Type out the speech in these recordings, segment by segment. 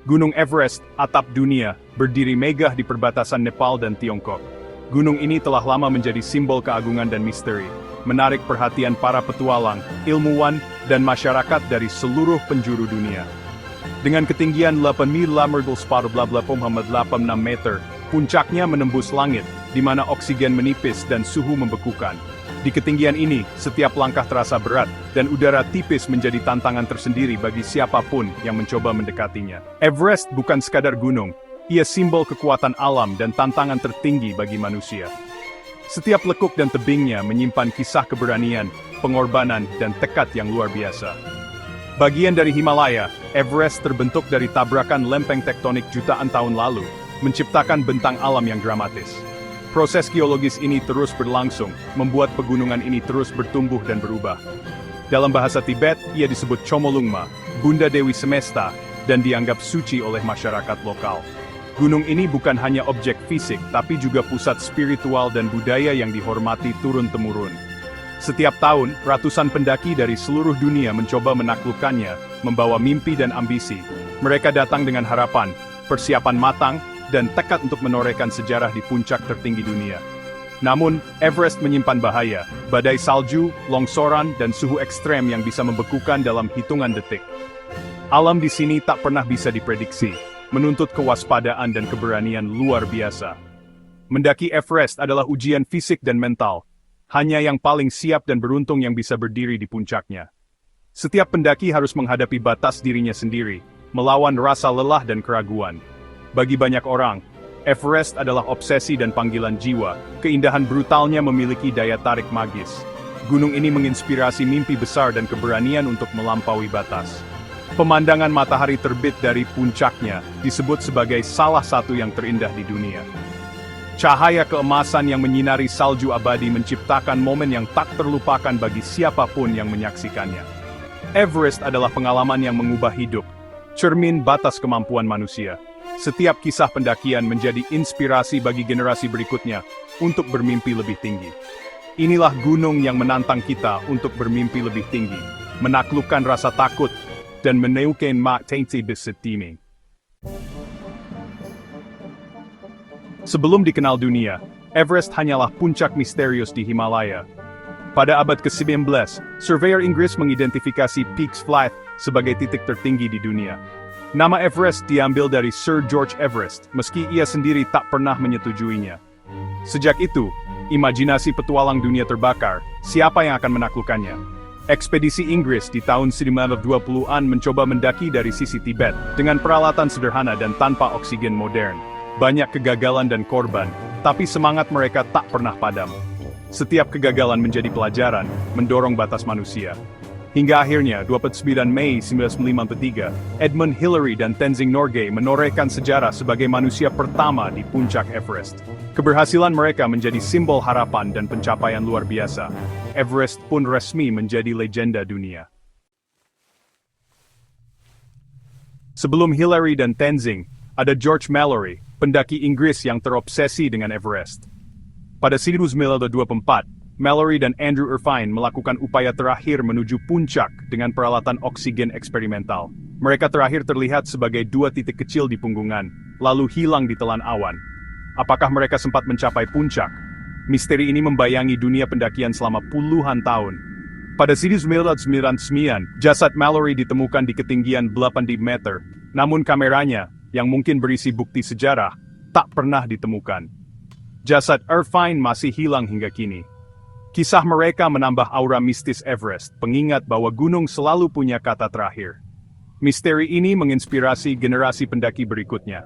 Gunung Everest, atap dunia, berdiri megah di perbatasan Nepal dan Tiongkok. Gunung ini telah lama menjadi simbol keagungan dan misteri, menarik perhatian para petualang, ilmuwan, dan masyarakat dari seluruh penjuru dunia. Dengan ketinggian 8.886 meter, puncaknya menembus langit, di mana oksigen menipis dan suhu membekukan. Di ketinggian ini, setiap langkah terasa berat, dan udara tipis menjadi tantangan tersendiri bagi siapapun yang mencoba mendekatinya. Everest bukan sekadar gunung, ia simbol kekuatan alam dan tantangan tertinggi bagi manusia. Setiap lekuk dan tebingnya menyimpan kisah keberanian, pengorbanan, dan tekad yang luar biasa. Bagian dari Himalaya, Everest terbentuk dari tabrakan lempeng tektonik jutaan tahun lalu, menciptakan bentang alam yang dramatis. Proses geologis ini terus berlangsung, membuat pegunungan ini terus bertumbuh dan berubah. Dalam bahasa Tibet, ia disebut Chomolungma, Bunda Dewi Semesta, dan dianggap suci oleh masyarakat lokal. Gunung ini bukan hanya objek fisik, tapi juga pusat spiritual dan budaya yang dihormati turun-temurun. Setiap tahun, ratusan pendaki dari seluruh dunia mencoba menaklukkannya, membawa mimpi dan ambisi. Mereka datang dengan harapan, persiapan matang, dan tekad untuk menorehkan sejarah di puncak tertinggi dunia. Namun, Everest menyimpan bahaya, badai salju, longsoran, dan suhu ekstrem yang bisa membekukan dalam hitungan detik. Alam di sini tak pernah bisa diprediksi, menuntut kewaspadaan dan keberanian luar biasa. Mendaki Everest adalah ujian fisik dan mental. Hanya yang paling siap dan beruntung yang bisa berdiri di puncaknya. Setiap pendaki harus menghadapi batas dirinya sendiri, melawan rasa lelah dan keraguan. Bagi banyak orang, Everest adalah obsesi dan panggilan jiwa. Keindahan brutalnya memiliki daya tarik magis. Gunung ini menginspirasi mimpi besar dan keberanian untuk melampaui batas. Pemandangan matahari terbit dari puncaknya disebut sebagai salah satu yang terindah di dunia. Cahaya keemasan yang menyinari salju abadi menciptakan momen yang tak terlupakan bagi siapapun yang menyaksikannya. Everest adalah pengalaman yang mengubah hidup, cermin batas kemampuan manusia. Setiap kisah pendakian menjadi inspirasi bagi generasi berikutnya untuk bermimpi lebih tinggi. Inilah gunung yang menantang kita untuk bermimpi lebih tinggi, menaklukkan rasa takut, dan menemukan makna besetimi. Sebelum dikenal dunia, Everest hanyalah puncak misterius di Himalaya. Pada abad ke-19, surveyor Inggris mengidentifikasi Peaks Flat sebagai titik tertinggi di dunia. Nama Everest diambil dari Sir George Everest, meski ia sendiri tak pernah menyetujuinya. Sejak itu, imajinasi petualang dunia terbakar, siapa yang akan menaklukkannya? Ekspedisi Inggris di tahun 1920-an mencoba mendaki dari sisi Tibet, dengan peralatan sederhana dan tanpa oksigen modern. Banyak kegagalan dan korban, tapi semangat mereka tak pernah padam. Setiap kegagalan menjadi pelajaran, mendorong batas manusia. Hingga akhirnya, 29 Mei 1953, Edmund Hillary dan Tenzing Norgay menorehkan sejarah sebagai manusia pertama di puncak Everest. Keberhasilan mereka menjadi simbol harapan dan pencapaian luar biasa. Everest pun resmi menjadi legenda dunia. Sebelum Hillary dan Tenzing, ada George Mallory, pendaki Inggris yang terobsesi dengan Everest. Pada 1924, Mallory dan Andrew Irvine melakukan upaya terakhir menuju puncak dengan peralatan oksigen eksperimental. Mereka terakhir terlihat sebagai dua titik kecil di punggungan, lalu hilang di telan awan. Apakah mereka sempat mencapai puncak? Misteri ini membayangi dunia pendakian selama puluhan tahun. Pada 1999, jasad Mallory ditemukan di ketinggian 8.000 meter, namun kameranya, yang mungkin berisi bukti sejarah, tak pernah ditemukan. Jasad Irvine masih hilang hingga kini. Kisah mereka menambah aura mistis Everest, pengingat bahwa gunung selalu punya kata terakhir. Misteri ini menginspirasi generasi pendaki berikutnya.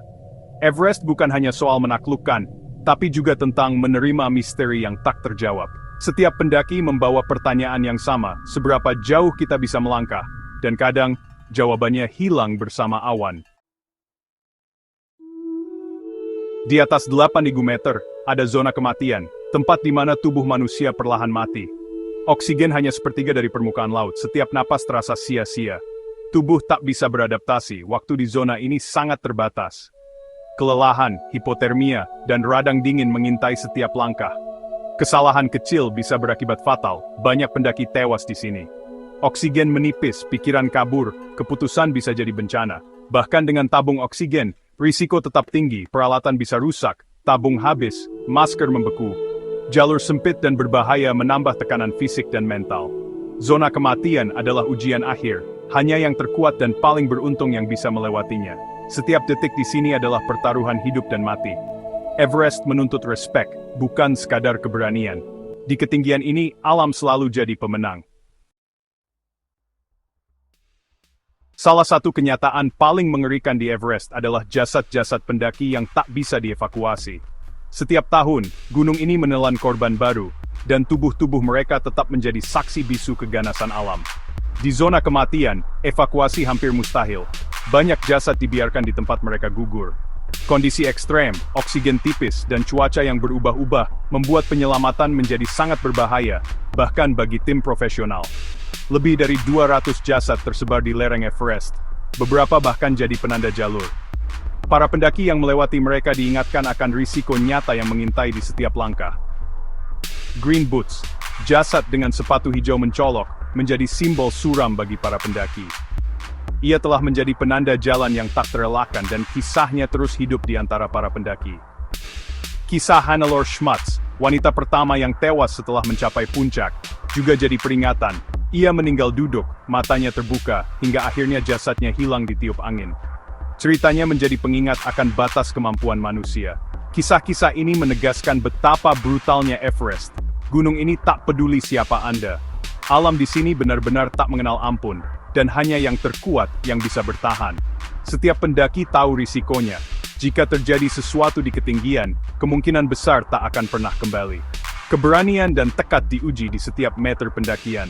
Everest bukan hanya soal menaklukkan, tapi juga tentang menerima misteri yang tak terjawab. Setiap pendaki membawa pertanyaan yang sama, seberapa jauh kita bisa melangkah, dan kadang, jawabannya hilang bersama awan. Di atas 8.000 meter, ada zona kematian, tempat di mana tubuh manusia perlahan mati. Oksigen hanya sepertiga dari permukaan laut, setiap napas terasa sia-sia. Tubuh tak bisa beradaptasi, waktu di zona ini sangat terbatas. Kelelahan, hipotermia, dan radang dingin mengintai setiap langkah. Kesalahan kecil bisa berakibat fatal, banyak pendaki tewas di sini. Oksigen menipis, pikiran kabur, keputusan bisa jadi bencana. Bahkan dengan tabung oksigen, risiko tetap tinggi, peralatan bisa rusak, tabung habis, masker membeku. Jalur sempit dan berbahaya menambah tekanan fisik dan mental. Zona kematian adalah ujian akhir, hanya yang terkuat dan paling beruntung yang bisa melewatinya. Setiap detik di sini adalah pertaruhan hidup dan mati. Everest menuntut respek, bukan sekadar keberanian. Di ketinggian ini, alam selalu jadi pemenang. Salah satu kenyataan paling mengerikan di Everest adalah jasad-jasad pendaki yang tak bisa dievakuasi. Setiap tahun, gunung ini menelan korban baru, dan tubuh-tubuh mereka tetap menjadi saksi bisu keganasan alam. Di zona kematian, evakuasi hampir mustahil. Banyak jasad dibiarkan di tempat mereka gugur. Kondisi ekstrem, oksigen tipis, dan cuaca yang berubah-ubah membuat penyelamatan menjadi sangat berbahaya, bahkan bagi tim profesional. Lebih dari 200 jasad tersebar di lereng Everest, beberapa bahkan jadi penanda jalur. Para pendaki yang melewati mereka diingatkan akan risiko nyata yang mengintai di setiap langkah. Green Boots, jasad dengan sepatu hijau mencolok, menjadi simbol suram bagi para pendaki. Ia telah menjadi penanda jalan yang tak terelakkan dan kisahnya terus hidup di antara para pendaki. Kisah Hannelore Schmatz, wanita pertama yang tewas setelah mencapai puncak, juga jadi peringatan. Ia meninggal duduk, matanya terbuka, hingga akhirnya jasadnya hilang ditiup angin. Ceritanya menjadi pengingat akan batas kemampuan manusia. Kisah-kisah ini menegaskan betapa brutalnya Everest. Gunung ini tak peduli siapa Anda. Alam di sini benar-benar tak mengenal ampun, dan hanya yang terkuat yang bisa bertahan. Setiap pendaki tahu risikonya. Jika terjadi sesuatu di ketinggian, kemungkinan besar tak akan pernah kembali. Keberanian dan tekad diuji di setiap meter pendakian.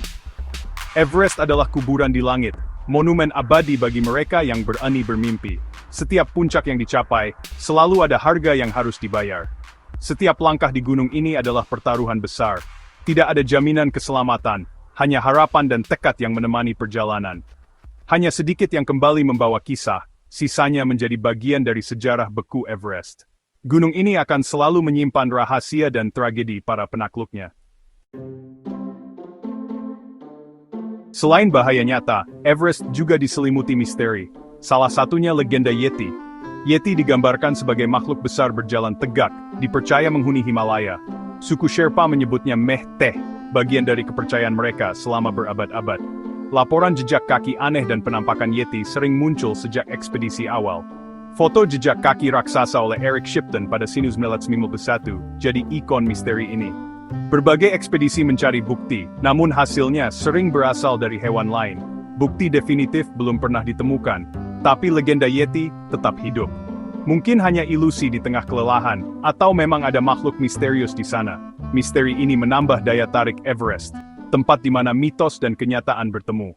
Everest adalah kuburan di langit, monumen abadi bagi mereka yang berani bermimpi. Setiap puncak yang dicapai, selalu ada harga yang harus dibayar. Setiap langkah di gunung ini adalah pertaruhan besar. Tidak ada jaminan keselamatan, hanya harapan dan tekad yang menemani perjalanan. Hanya sedikit yang kembali membawa kisah, sisanya menjadi bagian dari sejarah beku Everest. Gunung ini akan selalu menyimpan rahasia dan tragedi para penakluknya. Selain bahaya nyata, Everest juga diselimuti misteri. Salah satunya legenda Yeti. Yeti digambarkan sebagai makhluk besar berjalan tegak, dipercaya menghuni Himalaya. Suku Sherpa menyebutnya Meh Teh, bagian dari kepercayaan mereka selama berabad-abad. Laporan jejak kaki aneh dan penampakan Yeti sering muncul sejak ekspedisi awal. Foto jejak kaki raksasa oleh Eric Shipton pada Sinus 1951 jadi ikon misteri ini. Berbagai ekspedisi mencari bukti, namun hasilnya sering berasal dari hewan lain. Bukti definitif belum pernah ditemukan, tapi legenda Yeti tetap hidup. Mungkin hanya ilusi di tengah kelelahan, atau memang ada makhluk misterius di sana. Misteri ini menambah daya tarik Everest, tempat di mana mitos dan kenyataan bertemu.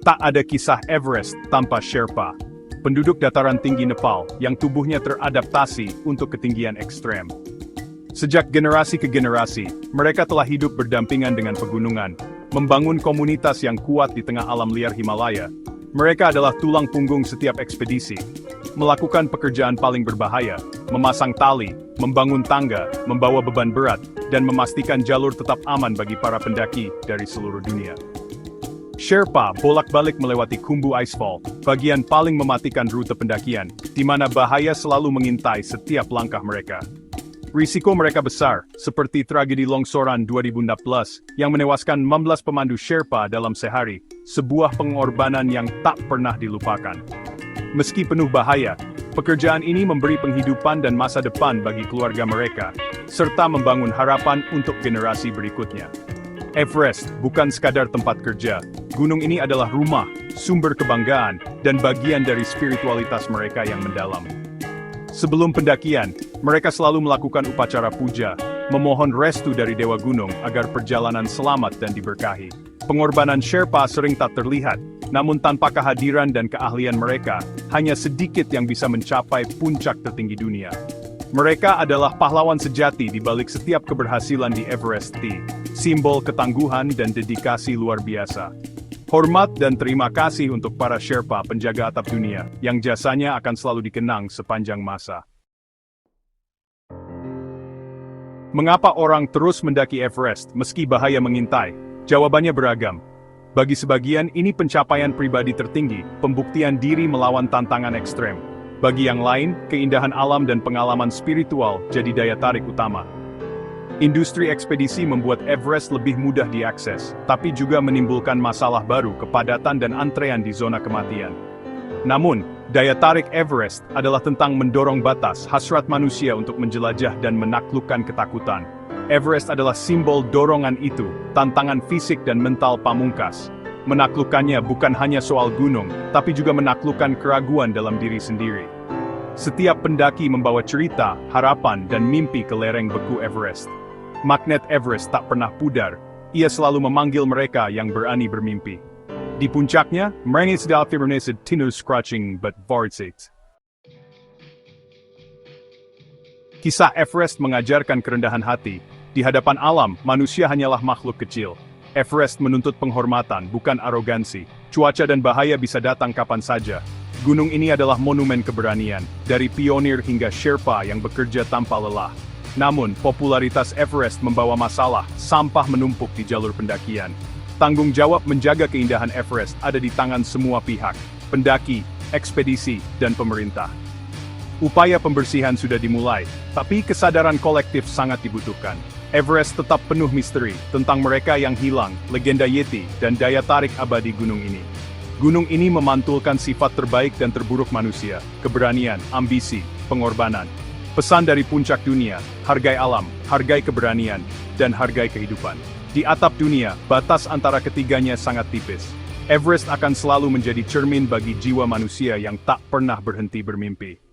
Tak ada kisah Everest tanpa Sherpa, penduduk dataran tinggi Nepal yang tubuhnya teradaptasi untuk ketinggian ekstrem. Sejak generasi ke generasi, mereka telah hidup berdampingan dengan pegunungan, membangun komunitas yang kuat di tengah alam liar Himalaya. Mereka adalah tulang punggung setiap ekspedisi, melakukan pekerjaan paling berbahaya, memasang tali, membangun tangga, membawa beban berat, dan memastikan jalur tetap aman bagi para pendaki dari seluruh dunia. Sherpa bolak-balik melewati Khumbu Icefall, bagian paling mematikan rute pendakian, di mana bahaya selalu mengintai setiap langkah mereka. Risiko mereka besar, seperti tragedi longsoran 2016, yang menewaskan 16 pemandu Sherpa dalam sehari, sebuah pengorbanan yang tak pernah dilupakan. Meski penuh bahaya, pekerjaan ini memberi penghidupan dan masa depan bagi keluarga mereka, serta membangun harapan untuk generasi berikutnya. Everest bukan sekadar tempat kerja, gunung ini adalah rumah, sumber kebanggaan, dan bagian dari spiritualitas mereka yang mendalam. Sebelum pendakian, mereka selalu melakukan upacara puja, memohon restu dari Dewa Gunung agar perjalanan selamat dan diberkahi. Pengorbanan Sherpa sering tak terlihat, namun tanpa kehadiran dan keahlian mereka, hanya sedikit yang bisa mencapai puncak tertinggi dunia. Mereka adalah pahlawan sejati di balik setiap keberhasilan di Everest T, simbol ketangguhan dan dedikasi luar biasa. Hormat dan terima kasih untuk para Sherpa penjaga atap dunia, yang jasanya akan selalu dikenang sepanjang masa. Mengapa orang terus mendaki Everest meski bahaya mengintai? Jawabannya beragam. Bagi sebagian, ini pencapaian pribadi tertinggi, pembuktian diri melawan tantangan ekstrem. Bagi yang lain, keindahan alam dan pengalaman spiritual jadi daya tarik utama. Industri ekspedisi membuat Everest lebih mudah diakses, tapi juga menimbulkan masalah baru, kepadatan dan antrean di zona kematian. Namun, daya tarik Everest adalah tentang mendorong batas hasrat manusia untuk menjelajah dan menaklukkan ketakutan. Everest adalah simbol dorongan itu, tantangan fisik dan mental pamungkas. Menaklukkannya bukan hanya soal gunung, tapi juga menaklukkan keraguan dalam diri sendiri. Setiap pendaki membawa cerita, harapan, dan mimpi ke lereng beku Everest. Magnet Everest tak pernah pudar, ia selalu memanggil mereka yang berani bermimpi. Di puncaknya, mereka sudah afirmasi tinus scratching but vortex. Kisah Everest mengajarkan kerendahan hati. Di hadapan alam, manusia hanyalah makhluk kecil. Everest menuntut penghormatan, bukan arogansi. Cuaca dan bahaya bisa datang kapan saja. Gunung ini adalah monumen keberanian, dari pionir hingga Sherpa yang bekerja tanpa lelah. Namun, popularitas Everest membawa masalah, sampah menumpuk di jalur pendakian. Tanggung jawab menjaga keindahan Everest ada di tangan semua pihak, pendaki, ekspedisi, dan pemerintah. Upaya pembersihan sudah dimulai, tapi kesadaran kolektif sangat dibutuhkan. Everest tetap penuh misteri tentang mereka yang hilang, legenda Yeti, dan daya tarik abadi gunung ini. Gunung ini memantulkan sifat terbaik dan terburuk manusia, keberanian, ambisi, pengorbanan. Pesan dari puncak dunia, hargai alam, hargai keberanian, dan hargai kehidupan. Di atap dunia, batas antara ketiganya sangat tipis. Everest akan selalu menjadi cermin bagi jiwa manusia yang tak pernah berhenti bermimpi.